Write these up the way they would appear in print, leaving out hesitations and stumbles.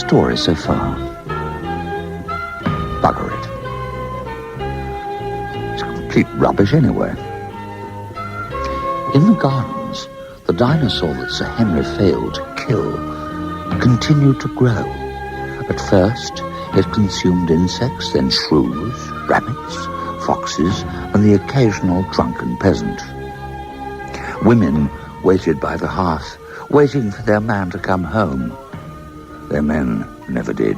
story so far? Bugger it. It's complete rubbish anyway. In the gardens, the dinosaur that Sir Henry failed to kill continued to grow. At first, it consumed insects, then shrews, rabbits, foxes, and the occasional drunken peasant. Women waited by the hearth, waiting for their man to come home. Their men never did.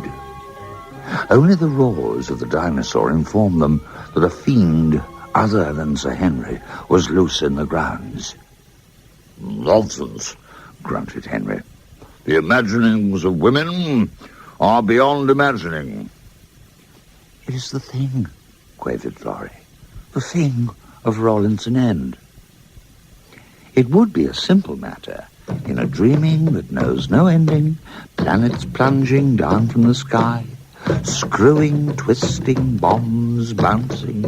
Only the roars of the dinosaur informed them that a fiend other than Sir Henry was loose in the grounds. Nonsense, grunted Henry. The imaginings of women are beyond imagining. It is the thing, quavered Florrie. The thing of Rawlinson End. It would be a simple matter. In a dreaming that knows no ending, planets plunging down from the sky, screwing, twisting, bombs bouncing.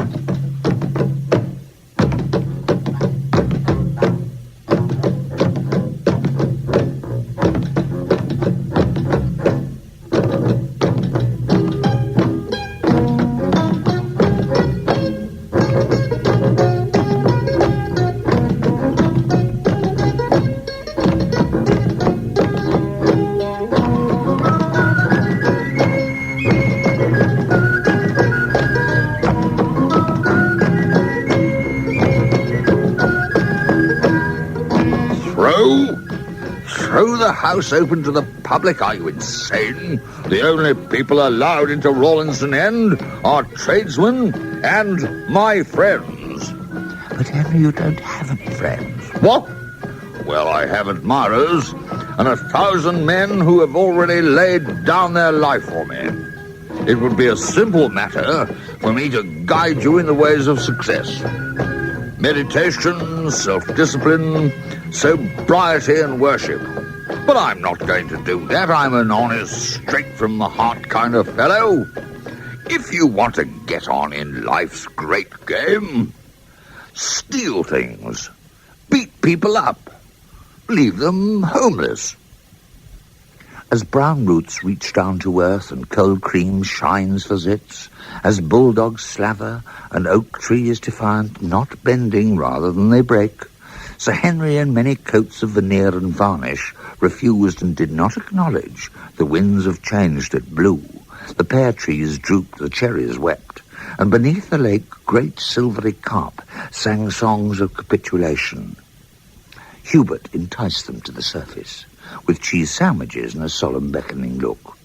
Throw the house open to the public? Are you insane? The only people allowed into Rawlinson End are tradesmen and my friends. But Henry, you don't have any friends. What? Well, I have admirers and 1,000 men who have already laid down their life for me. It would be a simple matter for me to guide you in the ways of success. Meditation, self-discipline, sobriety and worship. But I'm not going to do that. I'm an honest, straight-from-the-heart kind of fellow. If you want to get on in life's great game, steal things, beat people up, leave them homeless. As brown roots reach down to earth and cold cream shines for zits, as bulldogs slaver and oak trees defiant, not bending rather than they break, Sir Henry and many coats of veneer and varnish refused and did not acknowledge the winds of change that blew, the pear trees drooped, the cherries wept, and beneath the lake great silvery carp sang songs of capitulation. Hubert enticed them to the surface, with cheese sandwiches and a solemn beckoning look.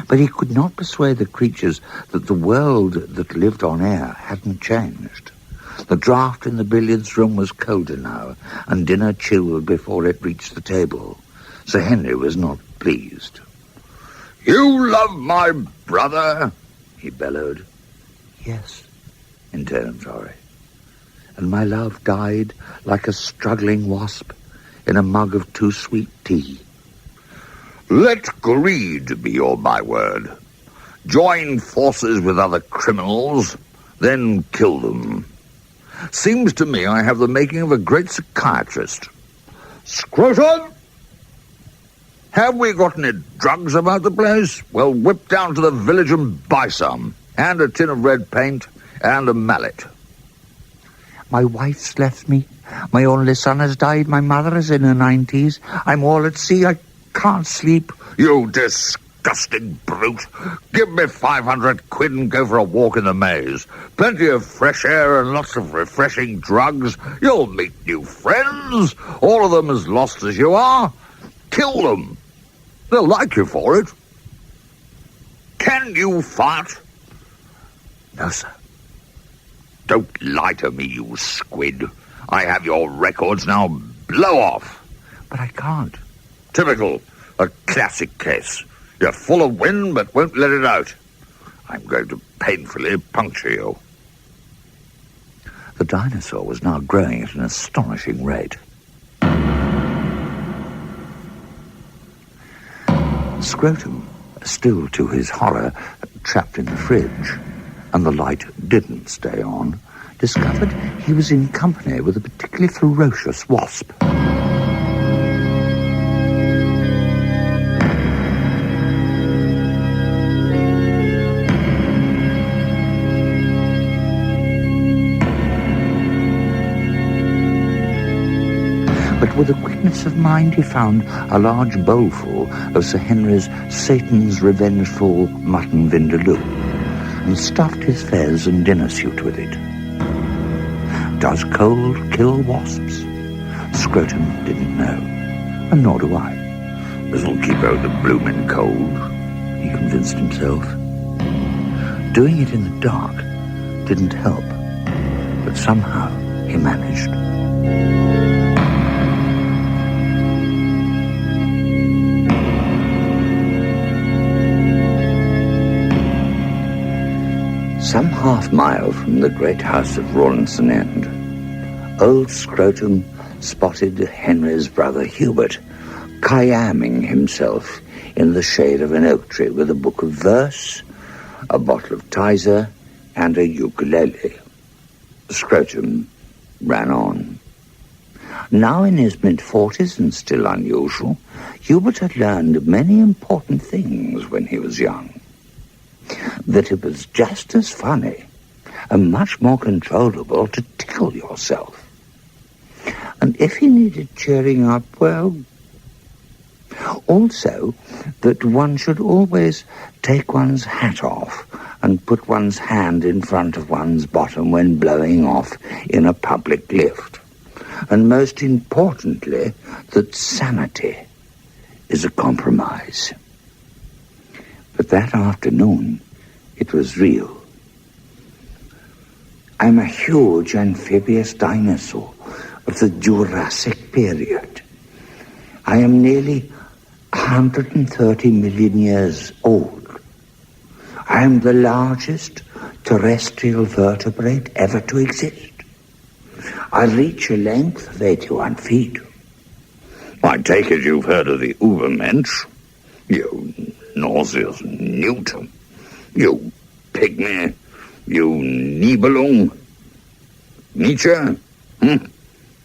But he could not persuade the creatures that the world that lived on air hadn't changed. The draught in the billiards room was colder now, and dinner chilled before it reached the table. Sir Henry was not pleased. You love my brother? He bellowed. Yes, intoned Florrie. And my love died like a struggling wasp in a mug of too sweet tea. Let greed be your byword. Join forces with other criminals, then kill them. Seems to me I have the making of a great psychiatrist. Scrotum! Have we got any drugs about the place? Well, whip down to the village and buy some. And a tin of red paint and a mallet. My wife's left me. My only son has died. My mother is in her 90s. I'm all at sea. I can't sleep. You disgusting brute. Give me 500 quid and go for a walk in the maze. Plenty of fresh air and lots of refreshing drugs. You'll meet new friends. All of them as lost as you are. Kill them. They'll like you for it. Can you fart? No, sir. Don't lie to me, you squid. I have your records now. Blow off. But I can't. Typical. A classic case. You're full of wind, but won't let it out. I'm going to painfully puncture you. The dinosaur was now growing at an astonishing rate. Scrotum, still to his horror, trapped in the fridge, and the light didn't stay on, discovered he was in company with a particularly ferocious wasp. but with a quickness of mind he found a large bowlful of Sir Henry's Satan's revengeful mutton vindaloo, and stuffed his fez and dinner suit with it. Does cold kill wasps? Scrotum didn't know, and nor do I. This'll keep out the bloomin' cold, he convinced himself. Doing it in the dark didn't help, but somehow he managed. Some half-mile from the great house of Rawlinson End, old Scrotum spotted Henry's brother Hubert kayaming himself in the shade of an oak tree with a book of verse, a bottle of Tizer, and a ukulele. Scrotum ran on. Now in his mid-40s and still unusual, Hubert had learned many important things when he was young. That it was just as funny and much more controllable to tickle yourself. And if he needed cheering up, well, also that one should always take one's hat off and put one's hand in front of one's bottom when blowing off in a public lift. And most importantly, that sanity is a compromise. But that afternoon, it was real. I'm a huge amphibious dinosaur of the Jurassic period. I am nearly 130 million years old. I am the largest terrestrial vertebrate ever to exist. I reach a length of 81 feet. I take it you've heard of the Ubermensch. You nauseous newt. You pygmy. You Nibelung. Nietzsche?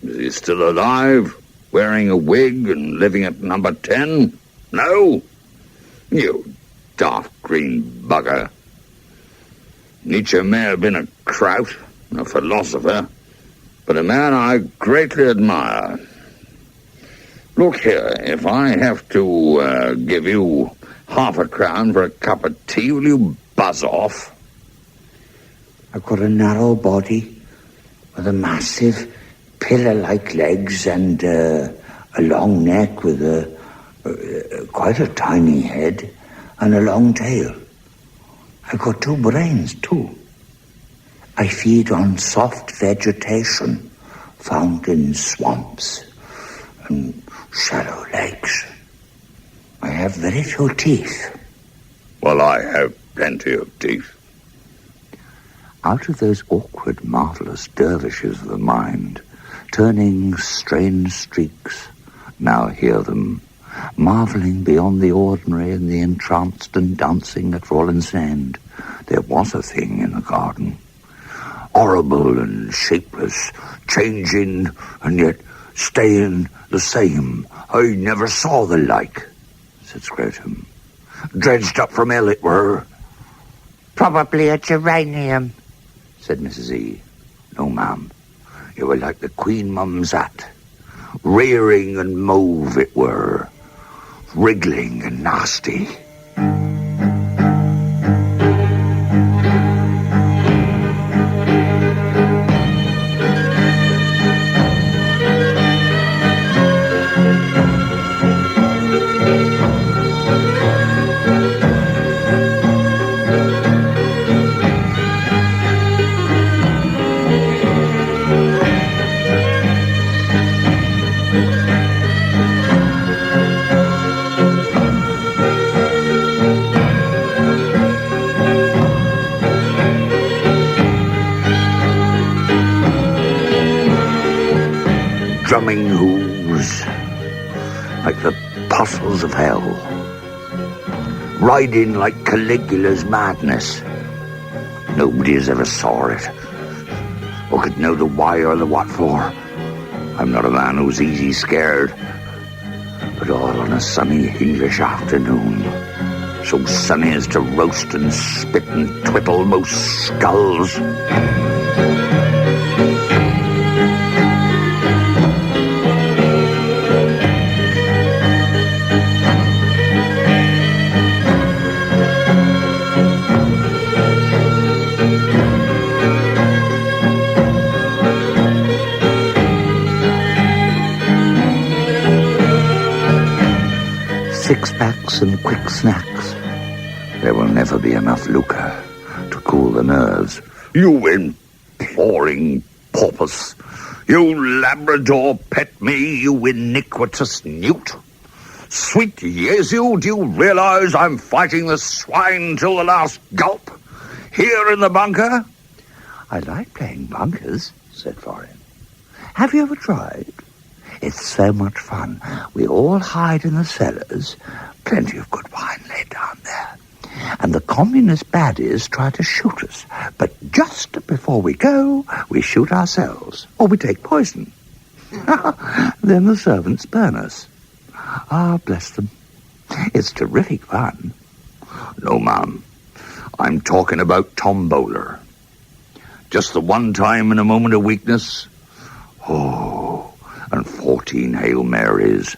Is he still alive, wearing a wig and living at number 10? No? You daft green bugger. Nietzsche may have been a kraut, a philosopher, but a man I greatly admire. Look here, if I have to give you £0.50 for a cup of tea, will you buzz off? I've got a narrow body with a massive pillar-like legs and a long neck with quite a tiny head and a long tail. I've got 2 brains, too. I feed on soft vegetation found in swamps and shallow lakes. I have very few teeth. Well, I have plenty of teeth. Out of those awkward, marvellous dervishes of the mind, turning strange streaks, now hear them, marvelling beyond the ordinary and the entranced and dancing at Rawlinson End. There was a thing in the garden, horrible and shapeless, changing and yet staying the same. I never saw the like, said Scrotum. Dredged up from hell it were. Probably a geranium, said Mrs. E. No, ma'am. It were like the Queen Mum's hat. Rearing and mauve it were. Wriggling and nasty. Drumming hooves, like the puzzles of hell, riding like Caligula's madness. Nobody has ever saw it, or could know the why or the what for. I'm not a man who's easy scared, but all on a sunny English afternoon, so sunny as to roast and spit and twiddle most skulls. six-packs and quick snacks. There will never be enough lucre to cool the nerves. You imploring porpoise! You Labrador pet me, you iniquitous newt! Sweet Jesu, do you realize I'm fighting the swine till the last gulp? Here in the bunker? I like playing bunkers, said Foreign. Have you ever tried? It's so much fun. We all hide in the cellars. Plenty of good wine laid down there. And the communist baddies try to shoot us. But just before we go, we shoot ourselves. Or we take poison. Then the servants burn us. Ah, bless them. It's terrific fun. No, ma'am. I'm talking about Tom Bowler. Just the one time in a moment of weakness. Oh, and 14 Hail Marys.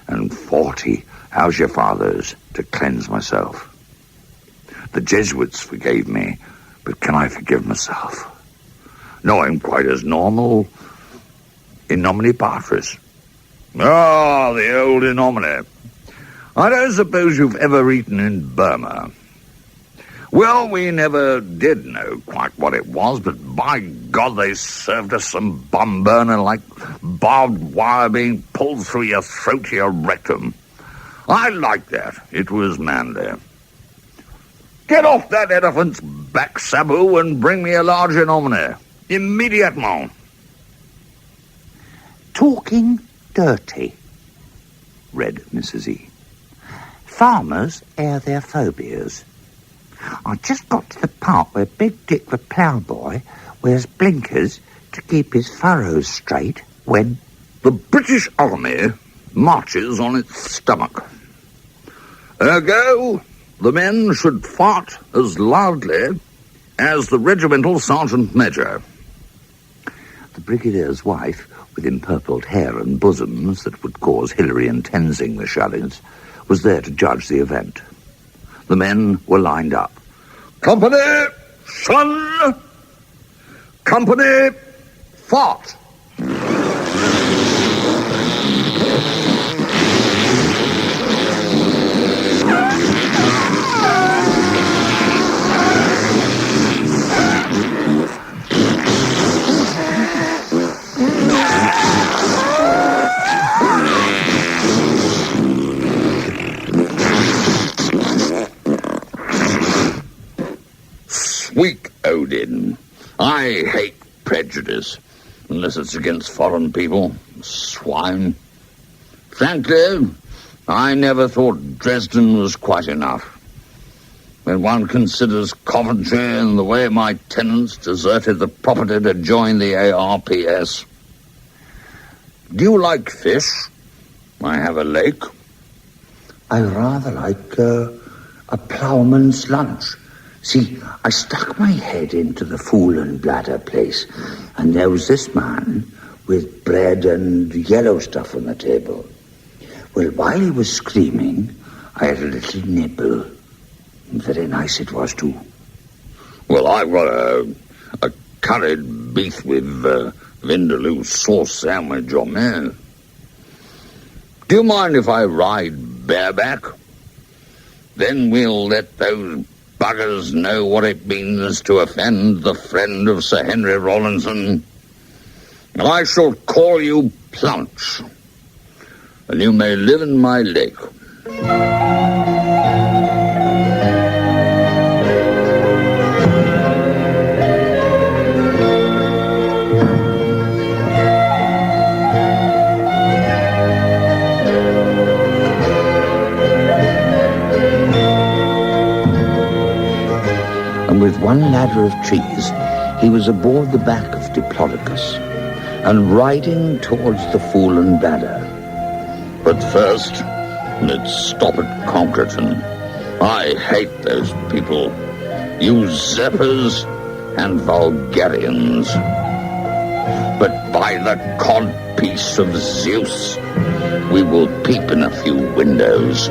And 40 How's Your Father's to cleanse myself. The Jesuits forgave me, but can I forgive myself? No, I'm quite as normal. In nomine Patris. Ah, the old in nomine. I don't suppose you've ever eaten in Burma. Well, we never did know quite what it was, but by God, they served us some bum burner like barbed wire being pulled through your throat to your rectum. I liked that. It was manly. Get off that elephant's back, Sabu, and bring me a large in nomine. Immediatement. Talking dirty, read Mrs. E. Farmers air their phobias. I just got to the part where Big Dick the ploughboy wears blinkers to keep his furrows straight when the British Army marches on its stomach. Ergo, the men should fart as loudly as the regimental sergeant major. The brigadier's wife, with empurpled hair and bosoms that would cause Hilary and Tenzing the Shullings, was there to judge the event. The men were lined up. Company, son! Company, fart! Weak Odin. I hate prejudice, unless it's against foreign people. Swine. Frankly, I never thought Dresden was quite enough. When one considers Coventry and the way my tenants deserted the property to join the ARPS. Do you like fish? I have a lake. I rather like a ploughman's lunch. See, I stuck my head into the Fool and Bladder place, and there was this man with bread and yellow stuff on the table. Well, while he was screaming, I had a little nibble. Very nice it was, too. Well, I got a curried beef with Vindaloo sauce sandwich on me. Do you mind if I ride bareback? Then we'll let those buggers know what it means to offend the friend of Sir Henry Rawlinson. And I shall call you Plunch, and you may live in my lake. With one ladder of trees, he was aboard the back of Diplodocus and riding towards the Fool and Bladder. But first, let's stop at Conkerton. I hate those people, you Zeppers and vulgarians. But by the codpiece of Zeus, we will peep in a few windows.